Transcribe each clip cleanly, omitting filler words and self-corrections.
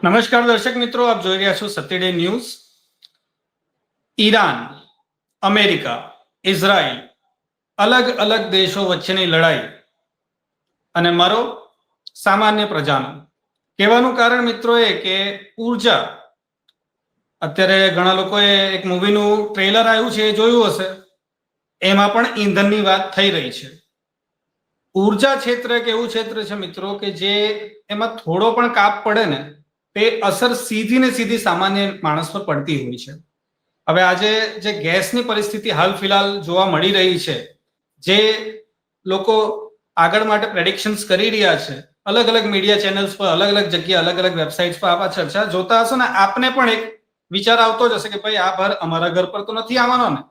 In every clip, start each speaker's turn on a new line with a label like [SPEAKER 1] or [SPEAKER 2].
[SPEAKER 1] નમસ્કાર દર્શક મિત્રો, આપ જોઈ રહ્યા છો Satya day news. Iran, America, Israel, અલગ અલગ દેશો વચ્ચેની લડાઈ અને મારો સામાન્ય પ્રજાનો. કહેવાનું કારણ મિત્રો એ કે ઉર્જા, અત્યારે ઘણા લોકોએ એક મૂવીનું ટ્રેલર આવ્યું છે એ જોયું હશે, એમાં પણ ઈંધણની વાત થઈ રહી છે. ઉર્જા ક્ષેત્ર એક એવું ક્ષેત્ર છે મિત્રો કે જે એમાં થોડો પણ કાપ પડે ને તે અસર સીધી ને સીધી સામાન્ય માણસ પર પડતી હોય છે. હવે આજે જે ગેસની પરિસ્થિતિ હાલ ફિલહાલ જોવા મળી રહી છે, જે લોકો આગળ માટે પ્રેડિક્શન્સ કરી રહ્યા છે, અલગ અલગ મીડિયા ચેનલ્સ પર, અલગ અલગ જગ્યા, અલગ અલગ વેબસાઇટ્સ પર આપ ચર્ચા જોતા હશો ને આપને પણ એક વિચાર આવતો જ હશે કે ભાઈ આ ભાર અમારા ઘર પર તો નથી આવવાનો ને.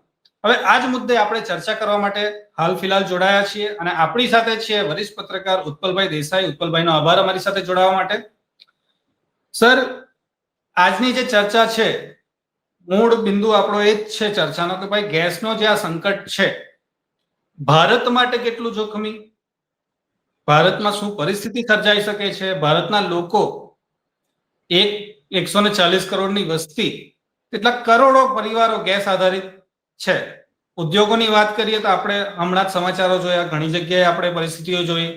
[SPEAKER 1] હવે આ જ મુદ્દે આપણે ચર્ચા કરવા માટે હાલ ફિલહાલ જોડાયા છીએ અને આપણી સાથે છે વરિષ્ઠ પત્રકાર ઉત્પલભાઈ દેસાઈ. ઉત્પલભાઈનો આભાર અમારી સાથે જોડાવા માટે. સર, આજની જે ચર્ચા છે, મૂળ બિંદુ આપણો એ જ છે ચર્ચાનો કે ભાઈ ગેસનો જે આ સંકટ છે ભારત માટે કેટલું જોખમી, ભારતમાં શું પરિસ્થિતિ સર્જાઈ શકે છે, ભારતના લોકો 140 કરોડની વસ્તી, કેટલા કરોડો પરિવારો ગેસ આધારિત છે. ઉદ્યોગોની વાત કરીએ તો આપણે હમણાં જ સમાચારો જોયા, ઘણી જગ્યાએ આપણે પરિસ્થિતિઓ જોઈ,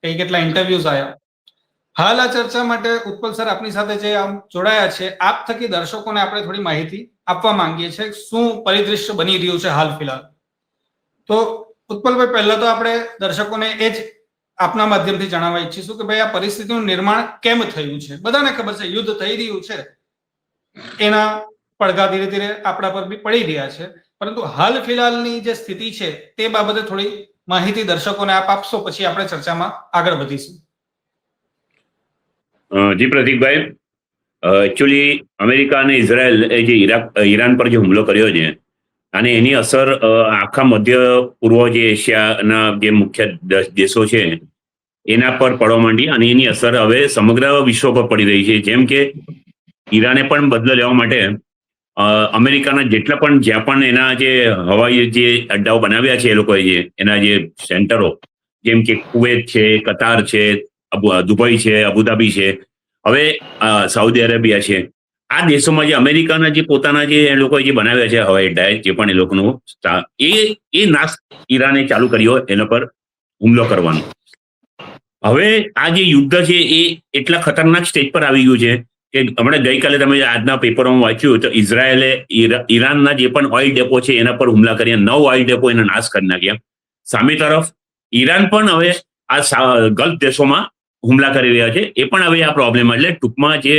[SPEAKER 1] કઈ કેટલા ઇન્ટરવ્યુઝ આવ્યા. હાલ આ ચર્ચા માટે ઉત્પલ સર આપની સાથે જે આમ જોડાયા છે, આપ થકી દર્શકોને આપણે થોડી માહિતી આપવા માંગીએ છીએ શું પરિદૃશ્ય બની રહ્યું છે હાલ ફિલહાલ. તો ઉત્પલભાઈ, પહેલા તો આપણે દર્શકોને એ જ આપના માધ્યમથી જણાવવા ઈચ્છીશું કે ભાઈ આ પરિસ્થિતિનું નિર્માણ કેમ થયું છે. બધાને ખબર છે યુદ્ધ થઈ રહ્યું છે, એના પડઘા ધીરે ધીરે આપણા પર બી પડી રહ્યા છે, પરંતુ હાલ ફિલહાલની જે સ્થિતિ છે તે બાબતે થોડી માહિતી દર્શકોને આપ આપશો, પછી આપણે ચર્ચામાં આગળ વધીશું.
[SPEAKER 2] જી પ્રતિકભાઈ, એકચ્યુઅલી અમેરિકા અને ઇઝરાયલ જે ઈરાન પર જે હુમલો કર્યો છે અને એની અસર આખા મધ્ય પૂર્વ જે એશિયાના જે મુખ્ય દેશો છે એના પર પડવા માંડી અને એની અસર હવે સમગ્ર વિશ્વ પર પડી રહી છે. જેમ કે ઈરાને પણ બદલો લેવા માટે અમેરિકાના જેટલા પણ જ્યાં પણ એના જે હવાઈ જે અડ્ડાઓ બનાવ્યા છે એ લોકોએ જે એના જે સેન્ટરો, જેમ કે કુવેત છે, કતાર છે, દુબઈ છે, અબુધાબી છે, હવે સાઉદી અરેબિયા છે, આ દેશોમાં જે અમેરિકાના જે પોતાના જે એ લોકોએ જે બનાવ્યા છે હવાઈ અડ્ડા, જે પણ એ લોકોનું એ નાશ ઈરાને ચાલુ કર્યો એના પર હુમલો કરવાનો. હવે આ જે યુદ્ધ છે એ એટલા ખતરનાક સ્ટેજ પર આવી ગયું છે કે હમણાં ગઈકાલે તમે આજના પેપરોમાં વાંચ્યું તો ઇઝરાયેલે ઈરાનના જે પણ ઓઇલ ડેપો છે એના પર હુમલા કર્યા, 9 ઓઇલ ડેપો એના નાશ કરી નાખ્યા. સામે તરફ ઈરાન પણ હવે આ ગલ્ફ દેશોમાં હુમલા કરી રહ્યા છે, એ પણ હવે આ પ્રોબ્લેમ. એટલે ટૂંકમાં જે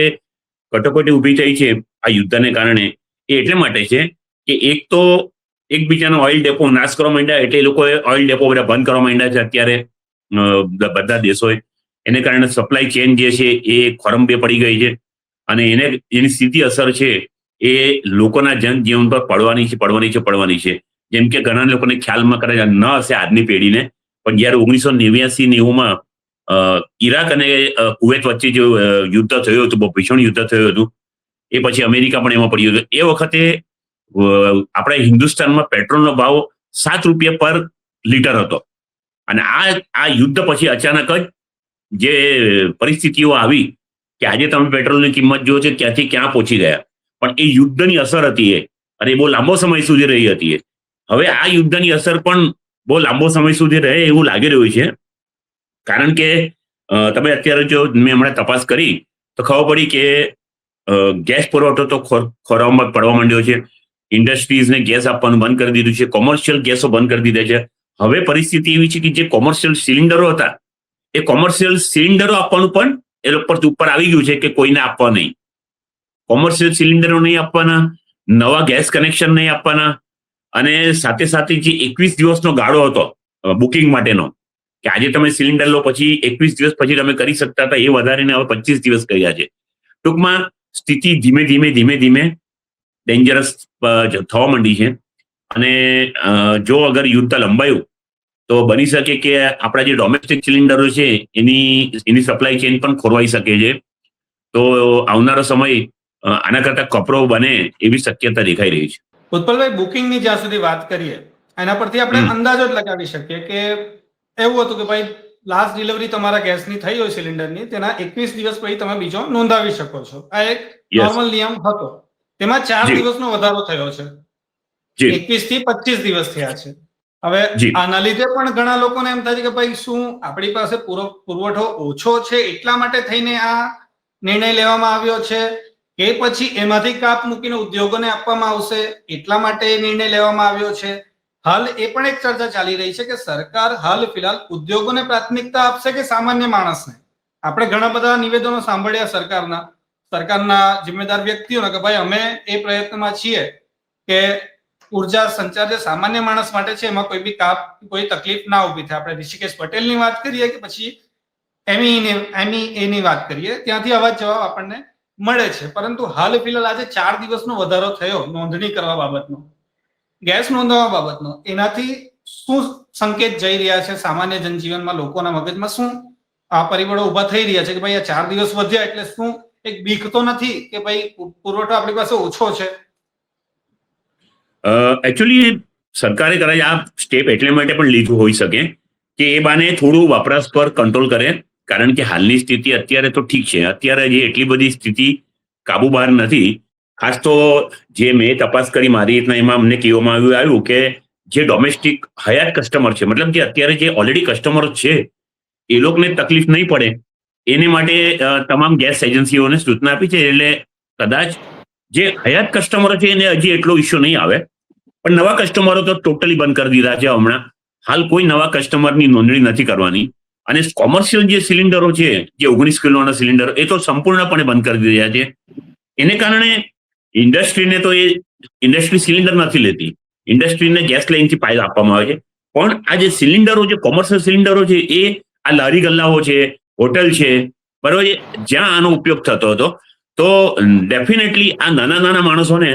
[SPEAKER 2] કટોકટી ઊભી થઈ છે આ યુદ્ધને કારણે એ એટલે માટે છે કે એક તો એકબીજાનો ઓઇલ ડેપો નાશ કરવા માંડ્યા, એટલે એ લોકોએ ઓઇલ ડેપો બધા બંધ કરવા માંડ્યા છે અત્યારે બધા દેશોએ. એને કારણે સપ્લાય ચેન જે છે એ ખોરંભે પડી ગઈ છે અને એની સીધી અસર છે એ લોકોના જનજીવન પર પડવાની છે. જેમ કે ઘણા લોકોને ખ્યાલમાં કદાચ ન હશે આજની પેઢીને, પણ જયારે 1989-90માં ઈરાક અને કુવેત વચ્ચે જે યુદ્ધ થયું હતું, બહુ ભીષણ યુદ્ધ થયું હતું, એ પછી અમેરિકા પણ એમાં પડ્યું હતું. એ વખતે આપણા હિન્દુસ્તાનમાં પેટ્રોલનો ભાવ 7 રૂપિયા પર લીટર હતો અને આ યુદ્ધ પછી અચાનક જ જે પરિસ્થિતિઓ આવી કે આજે તમે પેટ્રોલની કિંમત જુઓ છો ક્યાંથી ક્યાં પહોંચી ગયા. પણ એ યુદ્ધની અસર હતી અને બહુ લાંબો સમય સુધી રહી હતી. હવે આ યુદ્ધની અસર પણ બહુ લાંબો સમય સુધી રહે એવું લાગી રહ્યું છે, કારણ કે તમે અત્યારે જો મેં હમણાં તપાસ કરી તો ખબર પડી કે ગેસ પુરવઠો તો ખોરામાં પડવા માંડ્યો છે. ઇન્ડસ્ટ્રીઝને ગેસ આપવાનું બંધ કરી દીધું છે, કોમર્શિયલ ગેસો બંધ કરી દીધા છે. હવે પરિસ્થિતિ એવી છે કે જે કોમર્શિયલ સિલિન્ડરો હતા એ કોમર્શિયલ સિલિન્ડરો આપવાનું પણ એ લોકો ઉપર આવી ગયું છે કે કોઈને આપવા નહીં. કોમર્શિયલ સિલિન્ડરો નહીં આપવાના, નવા ગેસ કનેક્શન નહીં આપવાના, અને સાથે સાથે જે 21 દિવસનો ગાળો હતો બુકિંગ માટેનો કે આજે તમે સિલિન્ડર લો પછી 21 દિવસ પછી તમે કરી શકતા હતા, એ વધારીને હવે 25 દિવસ કર્યા છે. ટૂંકમાં સ્થિતિ ધીમે ધીમે ડેન્જરસ થવા માંડી છે અને જો અગર યુદ્ધ લંબાયું તો બની શકે કે આપણા જે ડોમેસ્ટિક સિલિન્ડરો છે એની સપ્લાય ચેન પણ ખોરવાઈ શકે છે. તો આવનારો સમય આના કરતા કપરો બને એવી શક્યતા દેખાઈ રહી છે.
[SPEAKER 1] ઉત્પલભાઈ, બુકિંગની જ્યાં સુધી વાત કરીએ એના પરથી આપણે અંદાજો જ લગાવી શકીએ કે એવું હતું કે ભાઈ લાસ્ટ ડિલિવરી તમારા ગેસની થઈ હોય સિલિન્ડરની, તેના 21 દિવસ પછી તમે બીજો નોંધાવી શકો છો. આ એક
[SPEAKER 2] યસ.
[SPEAKER 1] નોર્મલ નિયમ હતો. તેમાં 4
[SPEAKER 2] જી.
[SPEAKER 1] દિવસનો વધારો થયો છે.
[SPEAKER 2] જી.
[SPEAKER 1] 21 થી 25 દિવસ થયા છે. હવે
[SPEAKER 2] જી.
[SPEAKER 1] આના લીધે પણ ઘણા લોકોને એમ થાય છે કે ભાઈ શું આપણી પાસે પુરવઠો ઓછો છે એટલા માટે થઈને આ નિર્ણય લેવામાં આવ્યો છે, કે પછી એમાંથી કાપ મૂકીને ઉદ્યોગોને આપવામાં આવશે એટલા માટે એ નિર્ણય લેવામાં આવ્યો છે. હાલ એ પણ એક ચર્ચા ચાલી રહી છે કે સરકાર હાલ ફિલહાલ ઉદ્યોગોને પ્રાથમિકતા આપશે કે સામાન્ય માણસને. આપણે ઘણા બધા નિવેદનો સાંભળ્યા સરકારના જિમ્મેદાર વ્યક્તિઓના કે ભાઈ અમે એ પ્રયત્નમાં છીએ કે ઉર્જા સંચાર જે સામાન્ય માણસ માટે છે એમાં કોઈ બી કોઈ તકલીફ ના ઉભી થાય. આપણે ઋષિકેશ પટેલની વાત કરીએ કે પછી એની વાત કરીએ, ત્યાંથી અવાજ જવાબ આપણને મળે છે. પરંતુ હાલ ફિલહાલ આજે 4 દિવસનો વધારો થયો નોંધણી કરવા બાબતનો, ગેસ નોંધવા બાબતનો, એનાથી શું સંકેત જઈ રહ્યા છે સામાન્ય જનજીવનમાં, લોકોના મગજમાં શું આ પરિબળો ઉભા થઈ રહ્યા છે કે ભાઈ આ 4 દિવસ વધ્યા એટલે શું એક બીક તો નથી કે ભાઈ પુરવઠો આપણી પાસે ઓછો છે?
[SPEAKER 2] એકચ્યુઅલી સરકારે કદાચ આ સ્ટેપ એટલે માટે પણ લીધું હોઈ શકે કે એ બાને થોડું વપરાશ પર કંટ્રોલ કરે, કારણ કે હાલની સ્થિતિ અત્યારે તો ઠીક છે, અત્યારે જે એટલી બધી સ્થિતિ કાબુ બહાર નથી. ખાસ તો જે મેં તપાસ કરી મારી રીતના એમાં અમને કહેવામાં આવ્યું કે જે ડોમેસ્ટિક હયાત કસ્ટમર છે, મતલબ જે અત્યારે જે ઓલરેડી કસ્ટમરો છે એ લોકોને તકલીફ નહીં પડે એને માટે તમામ ગેસ એજન્સીઓને સૂચના આપી છે. એટલે કદાચ જે હયાત કસ્ટમરો છે એને હજી એટલો ઇસ્યુ નહીં આવે, પણ નવા કસ્ટમરો તો ટોટલી બંધ કરી દીધા છે. હમણાં હાલ કોઈ નવા કસ્ટમરની નોંધણી નથી કરવાની. અને કોમર્શિયલ જે સિલિન્ડરો છે, જે 19 કિલોના સિલિન્ડરો, એ તો સંપૂર્ણપણે બંધ કરી દીધા છે. એને કારણે ઇન્ડસ્ટ્રીને તો એ ઇન્ડસ્ટ્રી સિલિન્ડર નથી લેતી, ઇન્ડસ્ટ્રીને ગેસ લાઇનથી પાઇપ આપવામાં આવે છે. પણ આ જે સિલિન્ડરો, જે કોમર્શિયલ સિલિન્ડરો છે, એ આ લારી ગલ્લાઓ છે, હોટલ છે, બરોબર, જ્યાં આનો ઉપયોગ થતો હતો. તો ડેફિનેટલી આ નાના માણસોને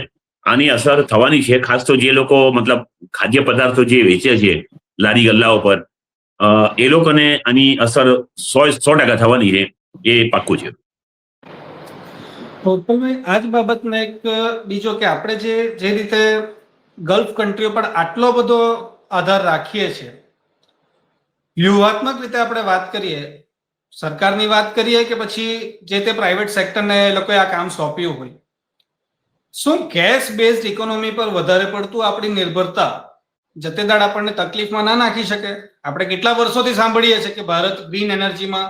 [SPEAKER 2] આની અસર થવાની છે. ખાસ તો જે લોકો મતલબ ખાદ્ય પદાર્થો જે વેચે છે લારી ગલ્લાઓ પર, એ લોકોને આની અસર 100% થવાની છે, એ પાક્કું છે.
[SPEAKER 1] ગૌતમભાઈ, આ જ બાબતમાં એક બીજો કે આપણે જે રીતે ગલ્ફ કન્ટ્રીઓ પર આટલો બધો આધાર રાખીએ છીએ, વ્યૂહાત્મક રીતે આપણે વાત કરીએ, સરકારની વાત કરીએ કે પછી જે તે પ્રાઇવેટ સેક્ટરને એ લોકોએ આ કામ સોંપ્યું હોય, શું ગેસ બેઝડ ઇકોનોમી પર વધારે પડતું આપણી નિર્ભરતા જતેદાર આપણને તકલીફમાં ના નાખી શકે? આપણે કેટલા વર્ષોથી સાંભળીએ છીએ કે ભારત ગ્રીન એનર્જીમાં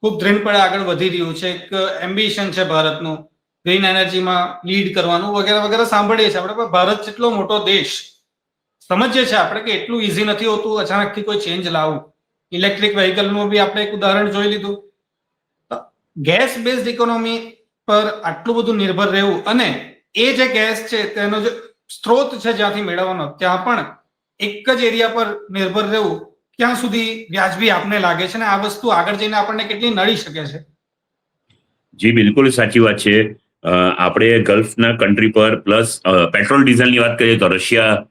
[SPEAKER 1] ખૂબ દ્રઢપણે આગળ વધી રહ્યું છે, એક એમ્બિશન છે ભારતનું ગ્રીન એનર્જીમાં લીડ કરવાનું વગેરે વગેરે સાંભળીએ છીએ આપણે. ભારત જેટલો મોટો દેશ, સમજીએ છીએ આપણે કે એટલું ઈઝી નથી હોતું અચાનકથી કોઈ ચેન્જ લાવવું. ઇલેક્ટ્રિક વ્હીકલનું બી આપણે એક ઉદાહરણ જોઈ લીધું. ગેસ બેઝડ ઇકોનોમી પર આટલું બધું નિર્ભર રહેવું અને એ જે ગેસ છે તેનો જે સ્ત્રોત છે જ્યાંથી મેળવવાનો, ત્યાં પણ એક જ એરિયા પર નિર્ભર રહેવું ક્યાં સુધી વ્યાજબી આપને લાગે છે, ને આ વસ્તુ આગળ જઈને આપણને કેટલી નડી શકે છે?
[SPEAKER 2] જી, બિલકુલ સાચી વાત છે. આપણે ગલ્ફના કન્ટ્રી પર પ્લસ પેટ્રોલ ડીઝલની વાત કરીએ તો રશિયા,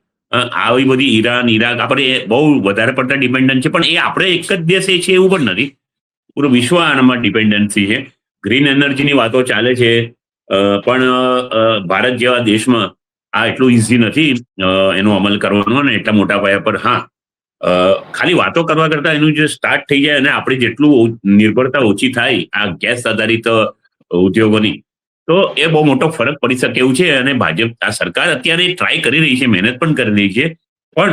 [SPEAKER 2] આવી બધી ઈરાન, ઈરાક, આપણે બહુ વધારે પડતા ડિપેન્ડન્ટ છે. પણ એ આપણે એક જ દેશ છે એવું પણ નથી, પૂરું વિશ્વ આનામાં ડિપેન્ડન્સી છે. ગ્રીન એનર્જીની વાતો ચાલે છે, પણ ભારત જેવા દેશમાં આ એટલું ઇઝી નથી એનો અમલ કરવાનો અને એટલા મોટા પાયા પર. હા, ખાલી વાતો કરવા કરતા એનું જે સ્ટાર્ટ થઈ જાય અને આપણે જેટલું નિર્ભરતા ઓછી થાય આ ગેસ આધારિત ઉદ્યોગોની, તો એ બહુ મોટો ફરક પડી શકે એવું છે. અને ભાજપ, આ સરકાર અત્યારે ટ્રાય કરી રહી છે, મહેનત પણ કરી રહી છે, પણ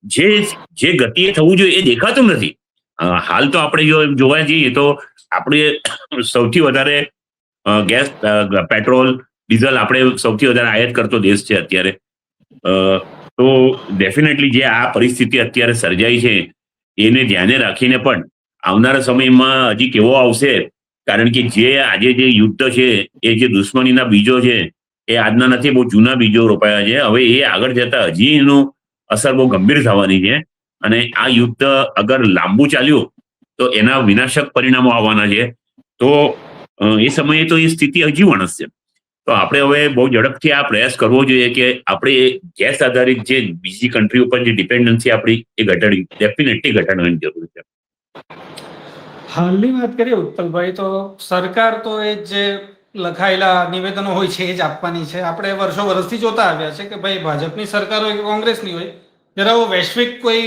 [SPEAKER 2] જે ગતિએ થવું જોઈએ એ દેખાતું નથી. હાલ તો આપણે જો જોવા જઈએ તો આપણે સૌથી વધારે ગેસ, પેટ્રોલ, ડીઝલ આપણે સૌથી વધારે આયાત કરતો દેશ છે અત્યારે. તો ડેફિનેટલી જે આ પરિસ્થિતિ અત્યારે સર્જાઈ છે એને ધ્યાને રાખીને પણ આવનારા સમયમાં હજી કેવો આવશે, કારણ કે જે આજે જે યુદ્ધ છે, એ જે દુશ્મનીના બીજો છે, એ આજના નથી, બહુ જૂના બીજો રોપાયા છે. હવે એ આગળ જતા હજી એનું અસર બહુ ગંભીર થવાની છે. અને આ યુદ્ધ અગર લાંબુ ચાલ્યું તો એના વિનાશક પરિણામો આવવાના છે. તો એ સમયે તો એ સ્થિતિ હજી વણસશે. તો આપણે હવે બહુ ઝડપથી આ પ્રયાસ કરવો જોઈએ કે આપણે ગેસ આધારિત જે બીજી કન્ટ્રી ઉપર જે ડિપેન્ડન્સી આપણી એ ડેફિનેટલી ઘટાડવાની જરૂર છે.
[SPEAKER 1] હાલની વાત કરીએ ઉત્પલભાઈ, તો સરકાર તો એ જે લખાયેલા નિવેદનો હોય છે એ જ આપવાની છે. આપણે વર્ષોથી જોતા આવ્યા છે કે ભાઈ ભાજપની સરકાર હોય કે કોંગ્રેસની હોય, જરા વૈશ્વિક કોઈ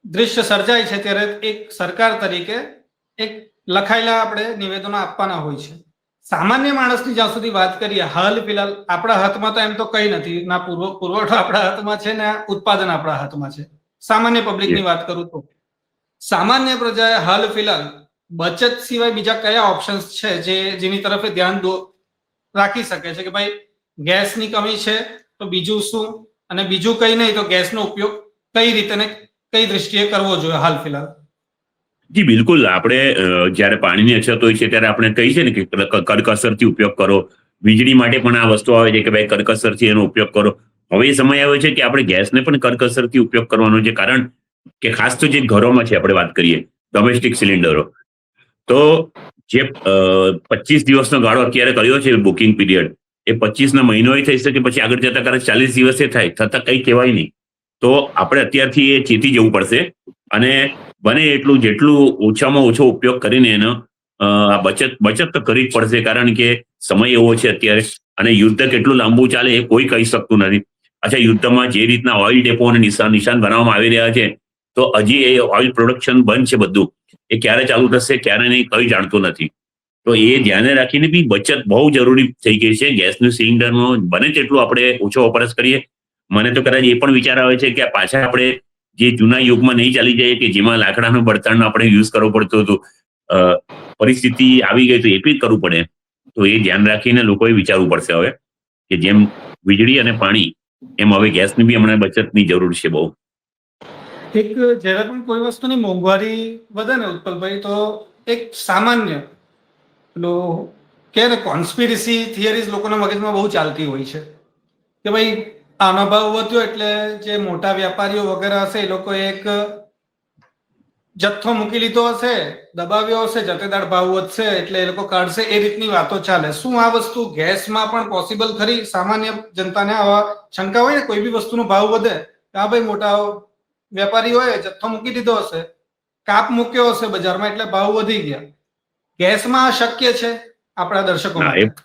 [SPEAKER 1] દૃશ્ય સર્જાય છે ત્યારે એક સરકાર તરીકે એક લખાયેલા આપણે નિવેદનો આપવાના હોય છે. સામાન્ય માણસની જ્યાં સુધી વાત કરીએ, હાલ ફિલહાલ આપણા હાથમાં તો એમ તો કઈ નથી, ના પુરવઠો આપણા હાથમાં છે ને ઉત્પાદન આપણા હાથમાં છે. સામાન્ય પબ્લિકની વાત કરું તો સામાન્ય પ્રજાએ હાલ ફિલહાલ બચત સિવાય બીજા કયા ઓપ્શન્સ છે જેની તરફ ધ્યાન રાખી શકે છે કે ભાઈ ગેસની કમી છે તો બીજું શું, અને બીજું કઈ નહીં તો ગેસનો ઉપયોગ કઈ રીતે ને કઈ દ્રષ્ટિએ કરવો જોઈએ હાલ ફિલહાલ?
[SPEAKER 2] જી બિલકુલ. આપણે જ્યારે પાણીની અછત હોય છે ત્યારે આપણે કહીએ છીએ ને કે કરકસરથી ઉપયોગ કરો. વીજળી માટે પણ આ વસ્તુ આવે છે કે ભાઈ કરકસરથી એનો ઉપયોગ કરો. હવે એ સમય આવ્યો છે કે આપણે ગેસને પણ કરકસરથી ઉપયોગ કરવાનો છે, કારણ કે ખાસ તો જે ઘરોમાં છે આપણે વાત કરીએ ડોમેસ્ટિક સિલિન્ડરો, તો જે 25 દિવસનો ગાળો અત્યારે કર્યો છે બુકિંગ પીરિયડ, એ 25 ના મહિનો થઈ શકે, પછી આગળ જતા કદાચ 40 દિવસે થાય, છતાં કંઈ કહેવાય નહીં. તો આપણે અત્યારથી એ ચેતી જવું પડશે અને બને એટલું જેટલું ઓછામાં ઓછો ઉપયોગ કરીને એનો બચત તો કરવી જ પડશે, કારણ કે સમય એવો છે અત્યારે, અને યુદ્ધ કેટલું લાંબુ ચાલે એ કોઈ કહી શકતું નથી. અચ્છા, યુદ્ધમાં જે રીતના ઓઇલ ડેપો અને નિશાન બનાવવામાં આવી રહ્યા છે, તો હજી એ ઓઇલ પ્રોડક્શન બંધ છે બધું, એ ક્યારે ચાલુ થશે ક્યારે નહીં કઈ જાણતું નથી. તો એ ધ્યાને રાખીને બી બચત બહુ જરૂરી થઈ ગઈ છે. ગેસનું સિલિન્ડરનો બને તેટલું આપણે ઓછો વપરાશ કરીએ. મને તો કદાચ એ પણ વિચાર આવે છે કે પાછા આપણે જે જૂના યુગમાં નહીં ચાલી જાય કે જેમાં લાકડાનું બળતણનો આપણે યુઝ કરવો પડતું હતું, પરિસ્થિતિ આવી ગઈ તો એ બી કરવું પડે. તો એ ધ્યાન રાખીને લોકોએ વિચારવું પડશે હવે કે જેમ વીજળી અને પાણી એમ હવે ગેસની બી હમણાં બચતની જરૂર છે બહુ.
[SPEAKER 1] એક જ્યારે પણ કોઈ વસ્તુની મોંઘવારી વધે ને ઉત્પલભાઈ, તો એક સામાન્ય પેલું કે ને કોન્સ્પિરસી થિયરીઝ લોકોના મગજમાં બહુ ચાલતી હોય છે કે ભાઈ આનો ભાવ વધ્યો એટલે જે મોટા વ્યાપારીઓ વગેરે હશે એ લોકો એક જથ્થો મૂકી લીધો હશે, દબાવ્યો હશે, જથ્થેદાર ભાવ વધશે એટલે એ લોકો કાઢશે, એ રીતની વાતો ચાલે. શું આ વસ્તુ ગેસમાં પણ પોસિબલ ખરી? સામાન્ય જનતાને આવા શંકા હોય ને કોઈ બી વસ્તુનો ભાવ વધે, હા ભાઈ મોટા વેપારી હોય જથ્થો મૂકી દીધો હશે, કાપ મૂક્યો હશે બજારમાં એટલે ભાવ વધી ગયા. ગેસમાં શક્ય છે આપણા દર્શકો માટે?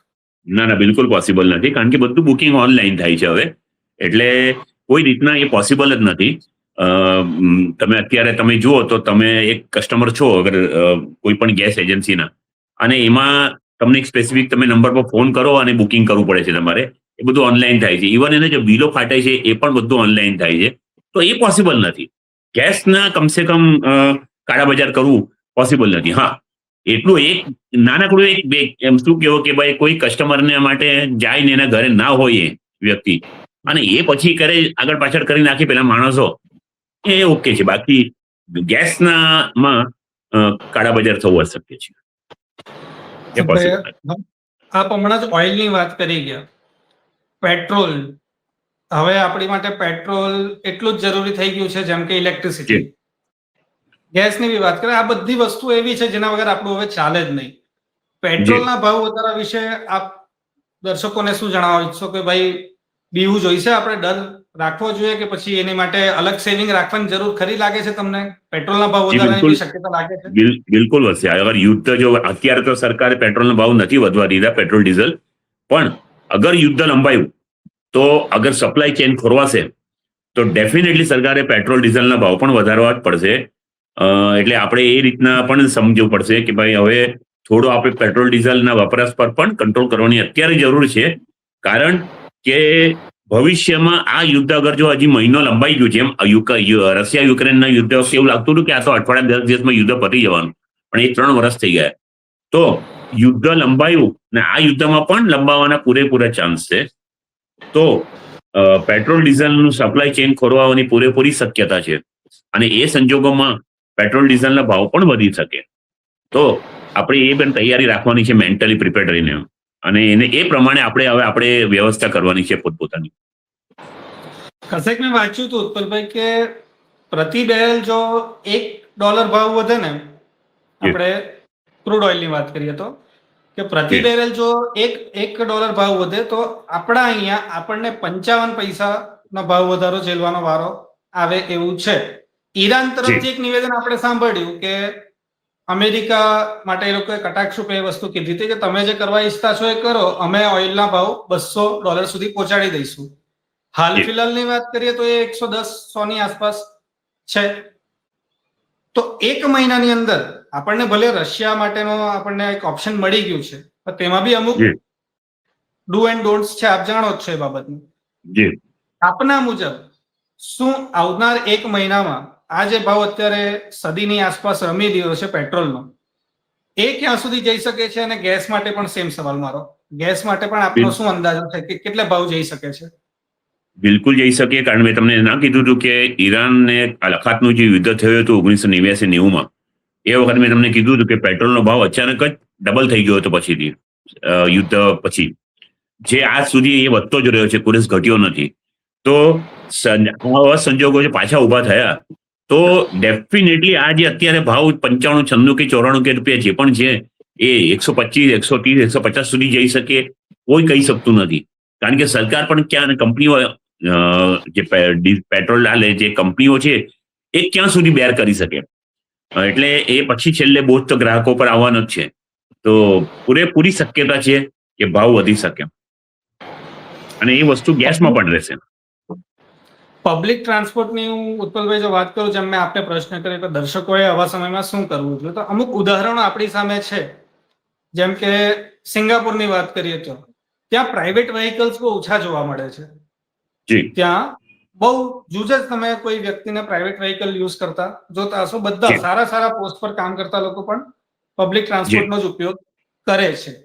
[SPEAKER 2] ના, બિલકુલ પોસિબલ નથી, કારણ કે બધું બુકિંગ ઓનલાઈન થાય છે હવે, એટલે કોઈ રીતના એ પોસિબલ જ નથી. તમે અત્યારે તમે જુઓ તો તમે એક કસ્ટમર છો અગર કોઈ પણ ગેસ એજન્સીના, અને એમાં તમને એક સ્પેસિફિક તમે નંબર પર ફોન કરો અને બુકિંગ કરવું પડે છે તમારે. એ બધું ઓનલાઈન થાય છે. ઇવન એને જે બિલો ફાટે છે એ પણ બધું ઓનલાઈન થાય છે. તો એ પોસિબલ નથી. ગેસના કમસે કમ કાળા બજાર કરવું પોસિબલ નથી. હા, એટલું એક નાનકડું એક એમ શું કહેવું કે ભાઈ કોઈ કસ્ટમરને માટે જાય ને એના ઘરે ના હોય એ વ્યક્તિ, અને એ પછી કરે આગળ પાછળ કરી નાખી પેલા માણસો, એ ઓકે છે. બાકી ગેસમાં કાળા બજાર થવું અશક્ય છે. એ પોસિબલ નથી.
[SPEAKER 1] આપ હમણાં જ ઓઇલની વાત કરી ગયા. પેટ્રોલ, હવે આપણી માટે પેટ્રોલ એટલું જ જરૂરી થઈ ગયું છે જેમ કે ઇલેક્ટ્રિસિટી. ગેસની બી વાત કરીએ, આ બધી વસ્તુ એવી છે જેના વગર આપણું હવે ચાલે જ નહીં. પેટ્રોલના ભાવ વધારા વિશે આપ દર્શકોને શું જણાવવા ઈચ્છો કે ભાઈ બીવું જોઈશે, આપણે ડર રાખવો જોઈએ કે પછી એની માટે અલગ સેવિંગ રાખવાની જરૂર ખરી લાગે છે તમને? પેટ્રોલના ભાવ વધારવાની શક્યતા લાગે છે?
[SPEAKER 2] બિલકુલ વધશે. અગર યુદ્ધ જો અત્યારે તો સરકારે પેટ્રોલના ભાવ નથી વધવા દીધા, પેટ્રોલ ડીઝલ, પણ અગર યુદ્ધ લંબાયું તો અગર સપ્લાય ચેન ખોરવાશે તો ડેફિનેટલી સરકારે પેટ્રોલ ડીઝલના ભાવ પણ વધારવા જ પડશે. એટલે આપણે એ રીતના પણ સમજવું પડશે કે ભાઈ હવે થોડો આપણે પેટ્રોલ ડીઝલના વપરાશ પર પણ કંટ્રોલ કરવાની અત્યારે જરૂર છે, કારણ કે ભવિષ્યમાં આ યુદ્ધ અગર જો હજી મહિનો લંબાઈ ગયું, જેમ રશિયા યુક્રેનના યુદ્ધ વખતે એવું લાગતું હતું કે આ તો અઠવાડિયા 10 દિવસમાં યુદ્ધ પતી જવાનું, પણ એ 3 વર્ષ થઈ ગયા. તો યુદ્ધ લંબાયું ને આ યુદ્ધમાં પણ લંબાવવાના પૂરેપૂરા ચાન્સ છે. તો પેટ્રોલ ડીઝલનું સપ્લાય ચેન ખોરવાની પૂરેપૂરી શક્યતા છે, અને એ સંજોગોમાં પેટ્રોલ ડીઝલના ભાવ પણ વધી શકે. તો આપણે એ પણ તૈયારી રાખવાની છે, મેન્ટલી પ્રિપેર્ડ રહીને, અને એને એ પ્રમાણે આપણે વ્યવસ્થા કરવાની છે પોતપોતાની.
[SPEAKER 1] કશેક મેં વાંચ્યું હતું ઉત્પલભાઈ કે પ્રતિ બેરલ જો $1 ભાવ વધે ને, આપણે ક્રૂડ ઓઇલની વાત કરીએ તો, કે પ્રતિ બેરલ જો $1 ભાવ વધે તો આપણા અહીંયા આપણને 55 પૈસાનો ભાવ વધારો ઝેલવાનો વારો આવે એવું છે. ઈરાન તરફથી એક નિવેદન આપણે સાંભળ્યું કે અમેરિકા માટે એ લોકોએ કટાક્ષરૂપે એ વસ્તુ કીધી હતી કે તમે જે કરવા ઈચ્છતા છો એ કરો, અમે ઓઇલના ભાવ $200 સુધી પહોંચાડી દઈશું. હાલ ફિલહાલની વાત કરીએ તો એ 110-100 ની આસપાસ છે. તો 1 મહિનાની અંદર આપણને ભલે રશિયા માટેનો આપણને એક ઓપ્શન મળી ગયું છે, પણ તેમાં બી અમુક
[SPEAKER 2] જી.
[SPEAKER 1] ડુ એન્ડ ડોન્ટ્સ છે, આપ જાણો જ છો એ બાબતનું.
[SPEAKER 2] જી.
[SPEAKER 1] આપના મુજબ શું આવનાર 1 મહિનામાં આ જે ભાવ અત્યારે સદીની આસપાસ રમી રહ્યો છે પેટ્રોલનો, એ ક્યાં સુધી જઈ શકે છે? અને ગેસ માટે પણ સેમ સવાલ મારો. ગેસ માટે પણ આપનો શું અંદાજો છે કે કેટલા ભાવ જઈ શકે છે?
[SPEAKER 2] બિલકુલ જઈ શકીએ, કારણ મેં તમને ના કીધું હતું કે ઈરાનને અખાતનું જે યુદ્ધ થયું હતું 1989-90માં, એ વખતે મેં તમને કીધું હતું કે પેટ્રોલનો ભાવ અચાનક જ ડબલ થઈ ગયો હતો પછીથી, યુદ્ધ પછી, જે આજ સુધી એ વધતો જ રહ્યો છે, કોઈ દિવસ ઘટ્યો નથી. તો આવા સંજોગો જે પાછા ઊભા થયા, તો ડેફિનેટલી આ જે અત્યારે ભાવ 95, 96 કે 94 રૂપિયા જે પણ છે, એ 125, 130, 150 સુધી જઈ શકે કોઈ કહી શકતું નથી. કારણ કે સરકાર પણ ક્યાં, કંપનીઓ જે પેટ્રોલ ડાલે જે કંપનીઓ છે એ ક્યાં સુધી બેર કરી શકે? એટલે એ પછી છેલ્લે બોજ તો ગ્રાહકો પર આવવાનો જ છે. તો પૂરેપૂરી શક્યતા છે કે ભાવ વધી શકે, અને એ વસ્તુ ગેસમાં પણ રહેશે.
[SPEAKER 1] પબ્લિક ટ્રાન્સપોર્ટની હું ઉત્પલભાઈ જો વાત કરું, જેમ મેં આપને પ્રશ્ન કર્યો કે દર્શકોએ આવા સમયમાં શું કરવું જોઈએ, તો અમુક ઉદાહરણો આપણી સામે છે. જેમ કે સિંગાપુરની વાત કરીએ તો ત્યાં પ્રાઇવેટ વ્હીકલ્સ બહુ ઓછા જોવા મળે છે.
[SPEAKER 2] જી.
[SPEAKER 1] ત્યાં બહુ જુજ જ તમે કોઈ વ્યક્તિને પ્રાઇવેટ વ્હીકલ યુઝ કરતા જોતા હશો. બધા
[SPEAKER 2] જી.
[SPEAKER 1] સારા પોસ્ટ પર કામ કરતા લોકો પણ પબ્લિક ટ્રાન્સપોર્ટનો જ ઉપયોગ કરે છે.
[SPEAKER 2] જી.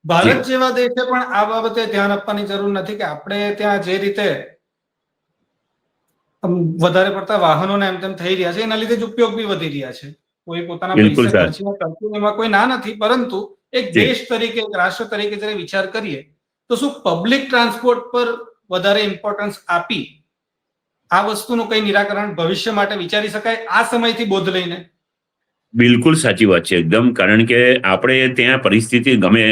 [SPEAKER 1] ભારત જેવા દેશે પણ આ બાબતે ધ્યાન આપવાની જરૂર નથી કે આપણે ત્યાં જે રીતે વધારે પડતા વાહનોને એમ તેમ થઈ રહ્યા છે, એના લીધે જ ઉપયોગ બી વધી રહ્યા છે. કોઈ પોતાના
[SPEAKER 2] બિલકુલ
[SPEAKER 1] પૈસા
[SPEAKER 2] સર.
[SPEAKER 1] ખર્ચીને કરતું એમાં કોઈ ના નથી, પરંતુ એક
[SPEAKER 2] જી.
[SPEAKER 1] દેશ તરીકે, એક રાષ્ટ્ર તરીકે જ્યારે વિચાર કરીએ તો શું પબ્લિક ટ્રાન્સપોર્ટ પર વધારે ઇમ્પોર્ટન્સ આપી આ વસ્તુનું કઈ નિરાકરણ ભવિષ્ય માટે વિચારી શકાય આ સમયથી બોધ લઈને?
[SPEAKER 2] બિલકુલ સાચી વાત છે એકદમ, કારણ કે આપણે ત્યાં પરિસ્થિતિ ગમે,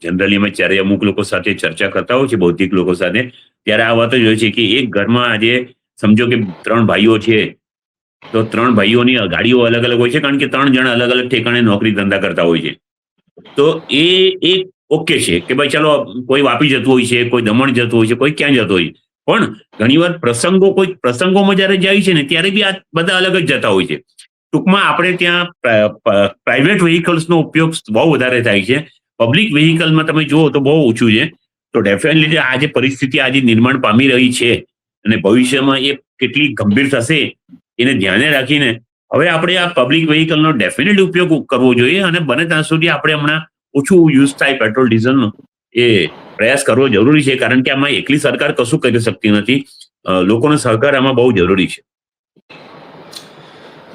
[SPEAKER 2] જનરલી અમે જ્યારે અમુક લોકો સાથે ચર્ચા કરતા હોય છે, બૌદ્ધિક લોકો સાથે, ત્યારે આ વાત જ હોય છે કે એક ઘરમાં આજે સમજો કે 3 ભાઈઓ છે, તો 3 ભાઈઓની ગાડીઓ અલગ અલગ હોય છે, કારણ કે 3 જણા અલગ અલગ ઠેકાણે નોકરી ધંધા કરતા હોય છે. તો એ એક ઓકે છે કે ભાઈ ચાલો, કોઈ વાપી જતું હોય છે, કોઈ દમણ જતું હોય છે, કોઈ ક્યાં જતું હોય છે, પણ ઘણીવાર કોઈ પ્રસંગોમાં જ્યારે જાય છે ને, ત્યારે બી આ બધા અલગ જ જતા હોય છે. ટૂંકમાં આપણે ત્યાં પ્રાઇવેટ વ્હીકલ્સનો ઉપયોગ બહુ વધારે થાય છે. પબ્લિક વ્હીકલમાં તમે જુઓ તો બહુ ઓછું છે. તો ડેફિનેટલી આ જે પરિસ્થિતિ આજે નિર્માણ પામી રહી છે, અને ભવિષ્યમાં એ કેટલી ગંભીર થશે એને ધ્યાને રાખીને હવે આપણે આ પબ્લિક વ્હીકલનો ડેફિનેટલી ઉપયોગ કરવો જોઈએ, અને બને ત્યાં સુધી આપણે હમણાં ઓછું યુઝ થાય પેટ્રોલ ડીઝલનો એ પ્રયાસ કરવો જરૂરી છે, કારણ કે આમાં એકલી સરકાર કશું કરી શકતી નથી. લોકોનો સહકાર આમાં બહુ જરૂરી છે.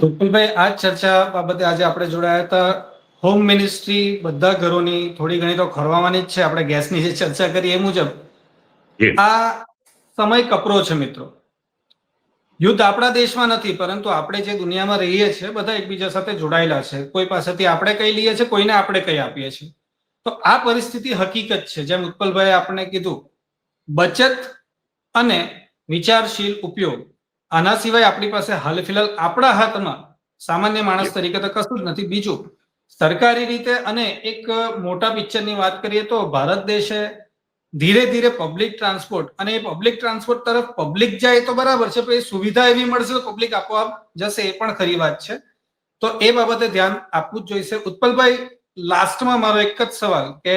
[SPEAKER 1] વિપુલભાઈ, આ ચર્ચા બાબતે આજે આપણે જોડાયા હતા. હોમ મિનિસ્ટ્રી બધા ઘરોની થોડી ઘણી તો ખોરવાવાની જ છે. આપણે ગેસની જે ચર્ચા કરી એ મુજબ આ સમય કપરો છે મિત્રો. યુદ્ધ આપણા દેશમાં નથી, પરંતુ આપણે જે દુનિયામાં રહીએ છીએ બધા એકબીજા સાથે જોડાયેલા છે. કોઈ પાસેથી આપણે કઈ લઈએ છીએ, કોઈને આપણે કઈ આપીએ છીએ. તો આ પરિસ્થિતિ હકીકત છે. જેમ ઉત્પલભાઈ આપણે કીધું, બચત અને વિચારશીલ ઉપયોગ, આના સિવાય આપણી પાસે હાલ ફિલહાલ આપણા હાથમાં સામાન્ય માણસ તરીકે તો કશું જ નથી. બીજું, સરકારી રીતે અને એક મોટા પિક્ચરની વાત કરીએ તો ભારત દેશે ધીરે ધીરે પબ્લિક ટ્રાન્સપોર્ટ, અને એ પબ્લિક ટ્રાન્સપોર્ટ તરફ પબ્લિક જાય તો બરાબર છે, પણ એ સુવિધા એવી મળશે તો પબ્લિક આપોઆપ જશે, એ પણ ખરી વાત છે. તો એ બાબતે ધ્યાન આપવું જ જોઈશે. ઉત્પલભાઈ, લાસ્ટમાં મારો એક જ સવાલ કે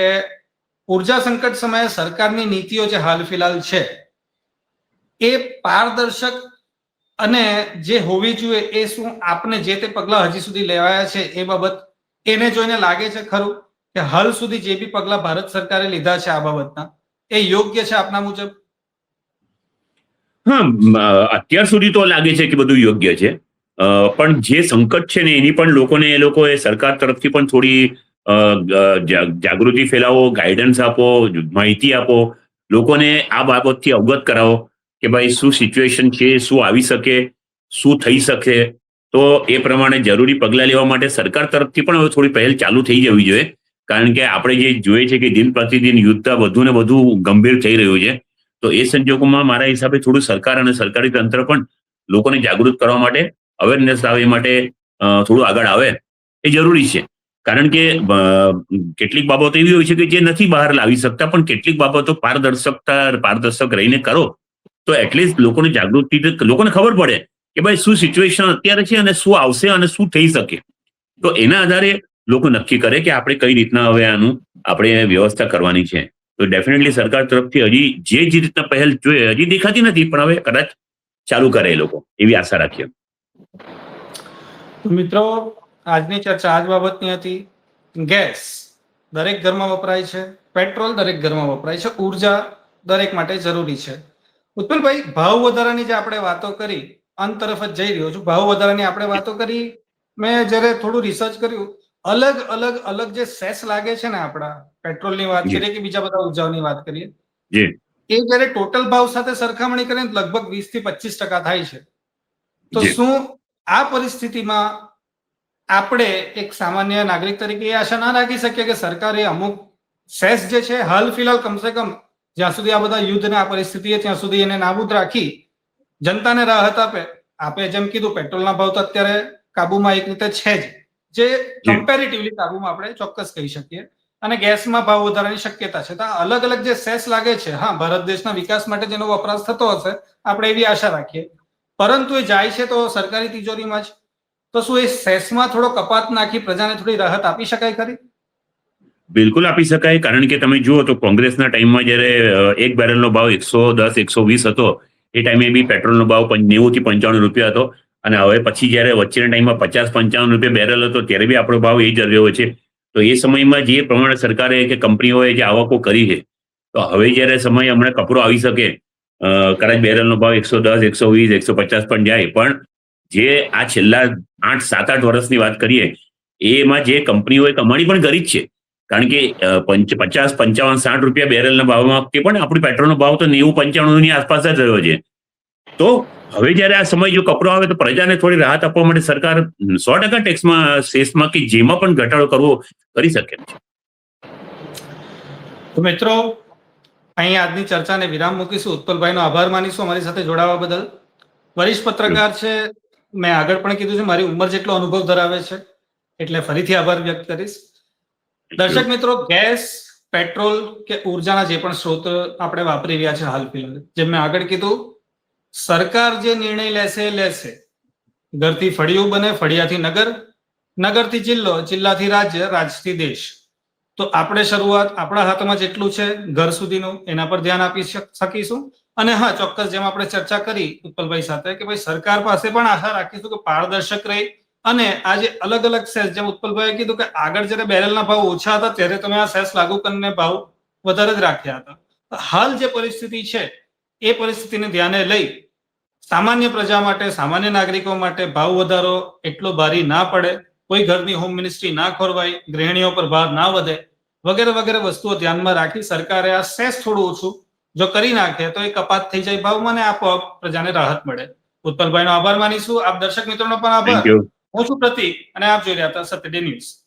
[SPEAKER 1] ઉર્જા સંકટ સમયે સરકારની નીતિઓ જે હાલ ફિલહાલ છે એ પારદર્શક અને જે હોવી જોઈએ એ શું આપને જે તે પગલા હજી સુધી લેવાયા છે એ બાબત એને જોઈને લાગે છે ખરું કે હાલ સુધી જે બી પગલા ભારત સરકારે લીધા છે આ બાબતના એ યોગ્ય છે આપના મુજબ?
[SPEAKER 2] હા, અત્યાર સુધી તો લાગે છે કે બધું યોગ્ય છે, પણ જે સંકટ છે ને એની પણ લોકોને, એ લોકોએ સરકાર તરફથી પણ થોડી જાગૃતિ ફેલાવો, ગાઈડન્સ આપો, માહિતી આપો, લોકોને આ બાબતથી અવગત કરાવો કે ભાઈ શું સિચ્યુએશન છે, શું આવી શકે, શું થઈ શકે. તો એ પ્રમાણે જરૂરી પગલાં લેવા માટે સરકાર તરફથી પણ હવે થોડી પહેલ ચાલુ થઈ જવી જોઈએ, કારણ કે આપણે જે જોઈએ છે કે દિન પ્રતિદિન યુદ્ધ વધુ ને વધુ ગંભીર થઈ રહ્યું છે. તો એ સંજોગોમાં મારા હિસાબે થોડું સરકાર અને સરકારી તંત્ર પણ લોકોને જાગૃત કરવા માટે, અવેરનેસ લાવે માટે થોડું આગળ આવે એ જરૂરી છે. કારણ કે કેટલીક બાબતો એવી હોય છે કે જે નથી બહાર લાવી શકતા, પણ કેટલીક બાબતો પારદર્શક રહીને કરો તો એટલીસ્ટ લોકોને જાગૃતિ, લોકોને ખબર પડે કે ભાઈ શું સિચ્યુએશન અત્યારે છે અને શું આવશે અને શું થઈ શકે. તો એના આધારે લોકો નક્કી કરે કે આપણે કઈ રીતના હવે આનું આપણે વ્યવસ્થા કરવાની છે. તો ડેફિનેટલી સરકાર તરફથી હજી જે રીતના પહેલ જોઈએ હજી દેખાતી નથી, પણ હવે કદાચ ચાલુ કરે એ લોકો, એવી આશા રાખીએ.
[SPEAKER 1] મિત્રો, આજની ચર્ચા આજ બાબતની હતી. ગેસ દરેક ઘરમાં વપરાય છે, પેટ્રોલ દરેક ઘરમાં વપરાય છે, ઉર્જા દરેક માટે જરૂરી છે. ઉત્પલભાઈ, ભાવ વધારાની જે આપણે વાતો કરી, અંત તરફ જ જઈ રહ્યો છું. ભાવ વધારાની આપણે વાતો કરી. મેં જ્યારે થોડું રિસર્ચ કર્યું, અલગ જે સેસ લાગે છે ને, આપણા પેટ્રોલની વાત કરીએ કે બીજા બધા ઉર્જાઓની વાત કરીએ, એ જ્યારે ટોટલ ભાવ સાથે સરખામણી કરીએ તો લગભગ 20 થી 25% થાય છે. તો શું આ પરિસ્થિતિમાં આપણે એક સામાન્ય નાગરિક તરીકે એ આશા ના રાખી શકીએ કે સરકારે અમુક સેસ જે છે હાલ ફિલહાલ કમસે કમ જ્યાં સુધી આ બધા યુદ્ધ આ પરિસ્થિતિ ત્યાં સુધી એને નાબૂદ રાખી જનતાને રાહત આપે? આપે જેમ કીધું, પેટ્રોલના ભાવ તો અત્યારે કાબુમાં એક રીતે છે જ, જે કમ્પેરેટિવલી કાબુમાં આપણે ચોક્કસ કહી શકીએ. અને ગેસમાં ભાવ વધારાની શક્યતા છે. તો અલગ જે સેસ લાગે છે, હા, ભારત દેશના વિકાસ માટે જેનો વપરાશ થતો હશે, આપણે એવી આશા રાખીએ. પરંતુ એ જાય છે તો સરકારી તિજોરીમાં જ. તો શું એ સેસમાં થોડો કપાત નાખી પ્રજાને થોડી રાહત આપી શકાય ખરી?
[SPEAKER 2] બિલકુલ આપી શકાય, કારણ કે તમે જુઓ તો કોંગ્રેસના ટાઈમમાં જ્યારે એક બેરલનો ભાવ 110, 120 હતો, એ ટાઈમે બી પેટ્રોલનો ભાવ 90 થી 95 રૂપિયા હતો. અને હવે પછી જ્યારે વચ્ચેના ટાઈમમાં 50-55 રૂપિયા બેરલ હતો, ત્યારે બી આપણો ભાવ એ જ રહ્યો છે. તો એ સમયમાં જે પ્રમાણે સરકારે કે કંપનીઓએ જે આવકો કરી છે, તો હવે જ્યારે સમય હમણાં કપરો આવી શકે, કદાચ બેરલનો ભાવ 110, 120, 150 પણ જાય, પણ જે આ છેલ્લા 7-8 વર્ષની વાત કરીએ, એમાં જે કંપનીઓએ કમાણી પણ કરી જ છે. કારણ કે 50, 55, 60 રૂપિયા બેરલના ભાવમાં કે પણ આપણી પેટ્રોલનો ભાવ તો 90-95 ની આસપાસ જ રહ્યો છે. તો હવે જ્યારે આ સમય જો કપરો આવે તો પ્રજાને થોડી રાહત આપવા માટે સરકાર 100% ટેક્સમાં, સેસમાં કે જેમાં પણ ઘટાડો કરવો કરી શકે છે.
[SPEAKER 1] તો મિત્રો, અહીં આજની ચર્ચાને વિરામ મૂકીશું. ઉત્પલભાઈનો આભાર માનીશું અમારી સાથે જોડાવા બદલ. વરિષ્ઠ પત્રકાર છે, મેં આગળ પણ કીધું છે, મારી ઉંમર જેટલો અનુભવ ધરાવે છે, એટલે ફરીથી આભાર વ્યક્ત કરીશ. દર્શક મિત્રો, ગેસ, પેટ્રોલ કે ઉર્જાના જે પણ સ્ત્રોત આપણે વાપરી રહ્યા છે હાલ ફિલહાલ, જેમ મેં આગળ કીધું, સરકાર જે નિર્ણય લેશે. ઘરથી ફળિયું બને, ફળિયાથી નગર, નગરથી જિલ્લો, જિલ્લાથી રાજ્ય, રાજથી દેશ. તો આપણે શરૂઆત આપણા હાથમાં જેટલું છે ઘર સુધીનું, એના પર ધ્યાન આપી શકીશું. અને હા, ચોક્કસ જેમ આપણે ચર્ચા કરી ઉત્પલભાઈ સાથે કે ભાઈ સરકાર પાસે પણ આશા રાખીશું કે પારદર્શક રહી. અને આ જે અલગ સેસ, જેમ ઉત્પલભાઈએ કીધું કે આગળ જ્યારે બેરલના ભાવ ઓછા હતા ત્યારે તમે આ સેસ લાગુ કરીને ભાવ વધારે જ રાખ્યા હતા. હાલ જે પરિસ્થિતિ છે એ પરિસ્થિતિને ધ્યાને લઈ સામાન્ય પ્રજા માટે, સામાન્ય નાગરિકો માટે ભાવ વધારો એટલો ભારી ના પડે, કોઈ ઘરની હોમ મિનિસ્ટ્રી ના ખોરવાય, ગૃહિણીઓ પર ભાર ના વધે, વગેરે વસ્તુઓ ધ્યાનમાં રાખી સરકારે આ સેસ થોડું ઓછું જો કરી નાખે તો એ કપાત થઈ જાય ભાવમાં ને આપોઆપ પ્રજાને રાહત મળે. ઉત્પલભાઈનો આભાર માનીશું. આપ દર્શક મિત્રોનો પણ આભાર.
[SPEAKER 2] Thank you.
[SPEAKER 1] હું છું પ્રતીક અને આપ જોઈ રહ્યા હતા સત્ય ડે ન્યૂઝ.